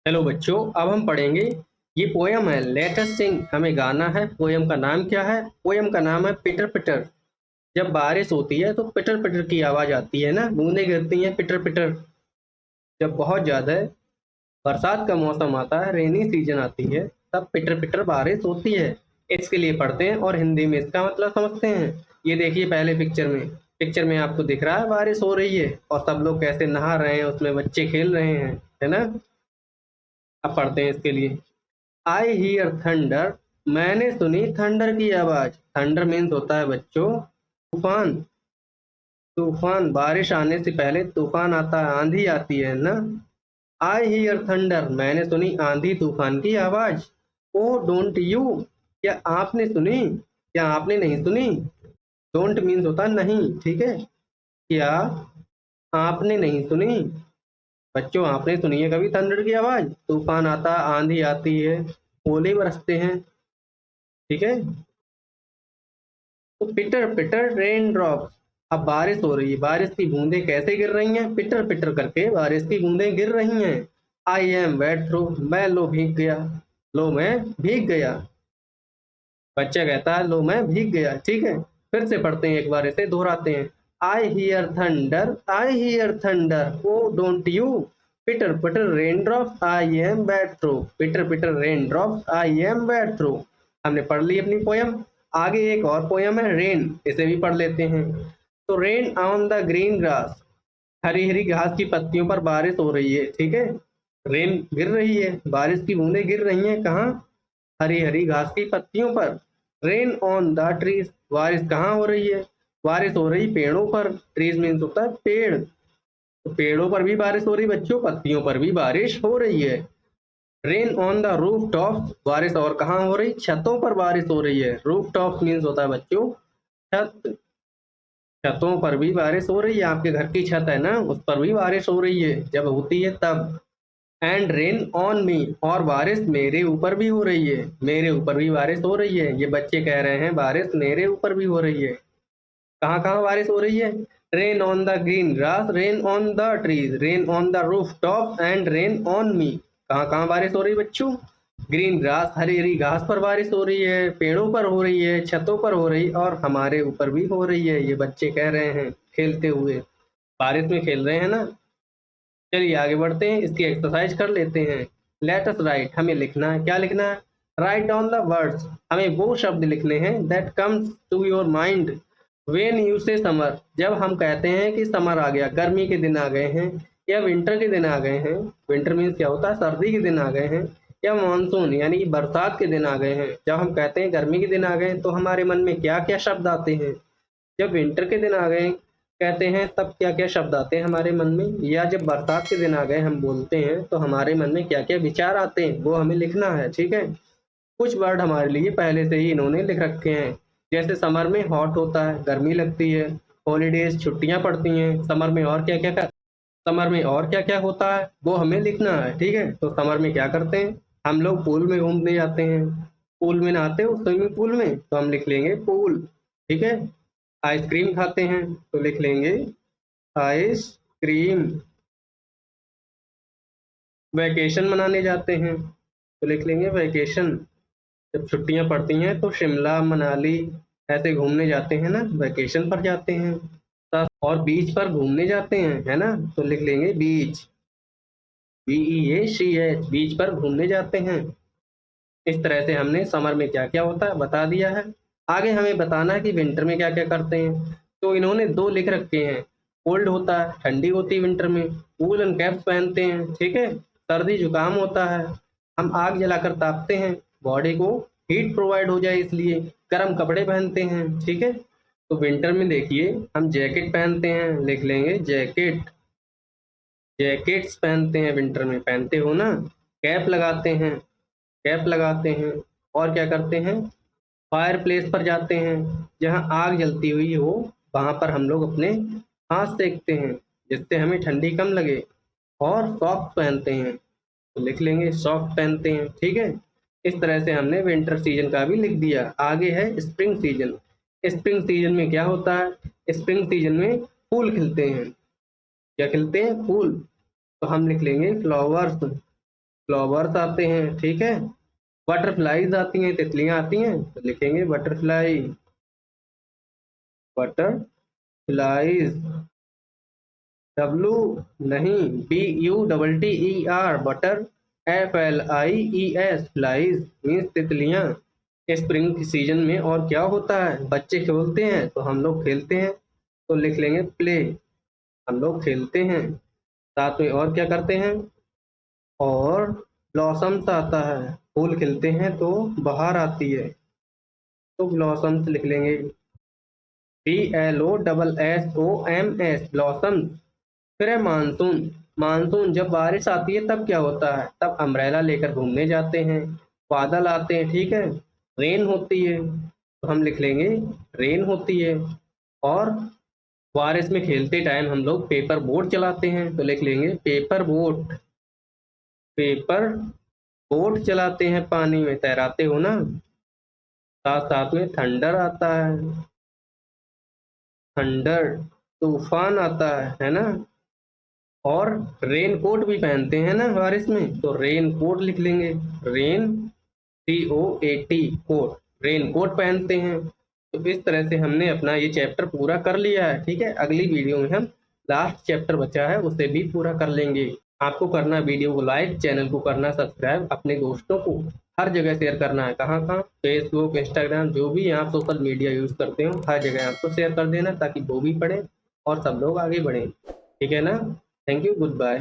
Hello बच्चों, अब हम पढ़ेंगे। ये पोयम है लेट अस सिंग, हमें गाना है। पोयम का नाम क्या है? पोयम का नाम है पिटर पिटर। जब बारिश होती है तो पिटर पिटर की आवाज आती है ना, बूंदें गिरती हैं पिटर पिटर। जब बहुत ज्यादा बरसात का मौसम आता है, रेनी सीजन आती है, तब पिटर पिटर बारिश होती है। इसके लिए पढ़ते हैं और हिंदी में इसका मतलब समझते हैं। ये देखिए पहले पिक्चर में आपको दिख रहा है बारिश हो रही है और सब लोग कैसे नहा रहे हैं, उसमें बच्चे खेल रहे हैं, है ना। अब पढ़ते हैं इसके लिए। आई हियर थंडर, मैंने सुनी थंडर की आवाज। थंडर मीन्स होता है बच्चों तूफान। तूफान, बारिश आने से पहले तूफान आता है, आंधी आती है ना। आई हियर थंडर, मैंने सुनी आंधी तूफान की आवाज। ओ डोंट यू, क्या आपने सुनी? क्या आपने नहीं सुनी? डोंट मीन्स होता है नहीं, ठीक है। क्या आपने नहीं सुनी? बच्चों आपने सुनी है कभी थंडर की आवाज? तूफान आता, आंधी आती है, ओले बरसते हैं, ठीक है। तो पिटर पिटर रेन ड्रॉप, अब बारिश हो रही है, बारिश की बूंदें कैसे गिर रही हैं? पिटर पिटर करके बारिश की बूंदें गिर रही हैं। आई एम वेट थ्रू, मैं लो भीग गया। लो मैं भीग गया। बच्चा कहता है लो मैं भीग गया, ठीक है। फिर से पढ़ते हैं, एक बार इसे दोहराते हैं। I hear thunder, I hear thunder, oh don't you. Pitter pitter rain drop, I am wet through. Pitter pitter rain drop, I am wet through. हमने पढ़ ली अपनी पोयम। आगे एक और पोयम है रेन, इसे भी पढ़ लेते हैं। तो rain on the green grass, हरी हरी घास की पत्तियों पर बारिश हो रही है, ठीक है। रेन गिर रही है, बारिश की बूंदें गिर रही हैं कहाँ? हरी हरी घास की पत्तियों पर। रेन ऑन द ट्रीज, बारिश कहाँ हो रही है? बारिश हो रही पेड़ों पर। ट्रीज मीन्स होता है पेड़, तो पेड़ों पर भी बारिश हो रही बच्चों, पत्तियों पर भी बारिश हो रही है। Rain on the roof top, बारिश और कहाँ हो रही? छतों पर बारिश हो रही है। रूफ टॉप मीन्स होता है बच्चों छत, छतों पर भी बारिश हो रही है। आपके घर की छत है ना, उस पर भी बारिश हो रही है, जब होती है तब। एंड रेन ऑन मी, और बारिश मेरे ऊपर भी हो रही है, मेरे ऊपर भी बारिश हो रही है। ये बच्चे कह रहे हैं बारिश मेरे ऊपर भी हो रही है। कहाँ कहाँ बारिश हो रही है? Rain on the green grass, rain on the trees, rain on the roof top and rain on me. कहाँ कहाँ बारिश हो रही बच्चों? ग्रीन ग्रास, हरी हरी घास पर बारिश हो रही है, पेड़ों पर हो रही है, छतों पर हो रही, और हमारे ऊपर भी हो रही है। ये बच्चे कह रहे हैं खेलते हुए, बारिश में खेल रहे हैं ना। चलिए आगे बढ़ते हैं, इसकी एक्सरसाइज कर लेते हैं। लेट अस राइट, हमें लिखना है। क्या लिखना है? राइट डाउन द वर्ड्स, हमें वो शब्द लिखने हैं that comes to your mind when you say summer, जब हम कहते हैं कि समर आ गया, गर्मी के दिन आ गए हैं, या विंटर के दिन आ गए हैं। विंटर मीन्स क्या होता है? सर्दी के दिन आ गए हैं। या मानसून यानी कि बरसात के दिन आ गए हैं। जब हम कहते हैं गर्मी के दिन आ गए हैं, तो हमारे मन में क्या क्या शब्द आते हैं? जब विंटर के दिन आ गए कहते हैं, तब क्या क्या शब्द आते हैं हमारे मन में? या जब बरसात के दिन आ गए हम बोलते हैं, तो हमारे मन में क्या क्या विचार आते हैं, वो हमें लिखना है, ठीक है। कुछ वर्ड हमारे लिए पहले से ही इन्होंने लिख रखे हैं। जैसे समर में हॉट होता है, गर्मी लगती है। हॉलीडेज, छुट्टियां पड़ती हैं समर में। और क्या क्या, समर में और क्या क्या होता है वो हमें लिखना है, ठीक है। तो समर में क्या करते हैं? हम लोग पूल में घूमने जाते हैं। पूल में नहाते हो, स्विमिंग पूल में, तो हम लिख लेंगे पूल, ठीक है। आइसक्रीम खाते हैं, तो लिख लेंगे आइसक्रीम। वैकेशन मनाने जाते हैं, तो लिख लेंगे वैकेशन। जब छुट्टियां पड़ती हैं तो शिमला मनाली ऐसे घूमने जाते हैं ना, वैकेशन पर जाते हैं। और बीच पर घूमने जाते हैं, है ना, तो लिख लेंगे बीच, BEACH, बीच पर घूमने जाते हैं। इस तरह से हमने समर में क्या क्या होता है बता दिया है। आगे हमें बताना है कि विंटर में क्या क्या करते हैं। तो इन्होंने दो लिख रखे हैं। कोल्ड होता है, ठंडी होती है विंटर में, वूलन कैप्स पहनते हैं, ठीक है। सर्दी जुकाम होता है, हम आग जलाकर तापते हैं, बॉडी को हीट प्रोवाइड हो जाए इसलिए गर्म कपड़े पहनते हैं, ठीक है। तो विंटर में देखिए हम जैकेट पहनते हैं, लिख लेंगे जैकेट। जैकेट्स पहनते हैं विंटर में, पहनते हो ना। कैप लगाते हैं, कैप लगाते हैं। और क्या करते हैं? फायर प्लेस पर जाते हैं, जहाँ आग जलती हुई हो, वहाँ पर हम लोग अपने हाथ सेकते हैं, जिससे हमें ठंडी कम लगे। और सॉक्स पहनते हैं, तो लिख लेंगे सॉक्स पहनते हैं, ठीक है। इस तरह से हमने विंटर सीजन का भी लिख दिया। आगे है स्प्रिंग सीजन। स्प्रिंग सीजन में क्या होता है? स्प्रिंग सीजन में फूल खिलते हैं। क्या खिलते हैं? फूल। तो हम लिख लेंगे फ्लावर्स। फ्लावर्स आते हैं, ठीक है। बटरफ्लाईज आती हैं, तितलियां आती हैं, तो लिखेंगे बटरफ्लाई, बटरफ्लाईज। डब्लू नहीं, BUTTER, butter. FLIES, flies means तितलियां। स्प्रिंग की सीजन में और क्या होता है, बच्चे खेलते हैं तो हम लोग खेलते हैं, तो लिख लेंगे प्ले, हम लोग खेलते हैं। साथ में और क्या करते हैं, और ब्लॉसम्स आता है, फूल खिलते हैं तो बाहर आती है, तो ब्लॉसम्स लिख लेंगे, BLOSSOMS, ब्लॉसम्स। फिर है मानसून। मानसून जब बारिश आती है तब क्या होता है, तब अम्ब्रेला लेकर घूमने जाते हैं, बादल आते हैं, ठीक है, रेन होती है, तो हम लिख लेंगे रेन होती है। और बारिश में खेलते टाइम हम लोग पेपर बोट चलाते हैं, तो लिख लेंगे पेपर बोट, पेपर बोट चलाते हैं, पानी में तैराते हो ना। साथ साथ में थंडर आता है, थंडर तूफान आता है ना। और रेन कोट भी पहनते हैं ना बारिश में, तो रेन कोट लिख लेंगे, rain COAT, coat, raincoat पहनते हैं। तो इस तरह से हमने अपना ये चैप्टर पूरा कर लिया है, ठीक है। अगली वीडियो में हम लास्ट चैप्टर बचा है उसे भी पूरा कर लेंगे। आपको करना है वीडियो को लाइक, चैनल को करना सब्सक्राइब, अपने दोस्तों को हर जगह शेयर करना है, कहाँ कहाँ, फेसबुक, इंस्टाग्राम, जो भी आप सोशल मीडिया यूज़ करते हो हर जगह आपको शेयर कर देना, ताकि वो भी पढ़ें और सब लोग आगे बढ़ें, ठीक है ना। Thank you, good bye.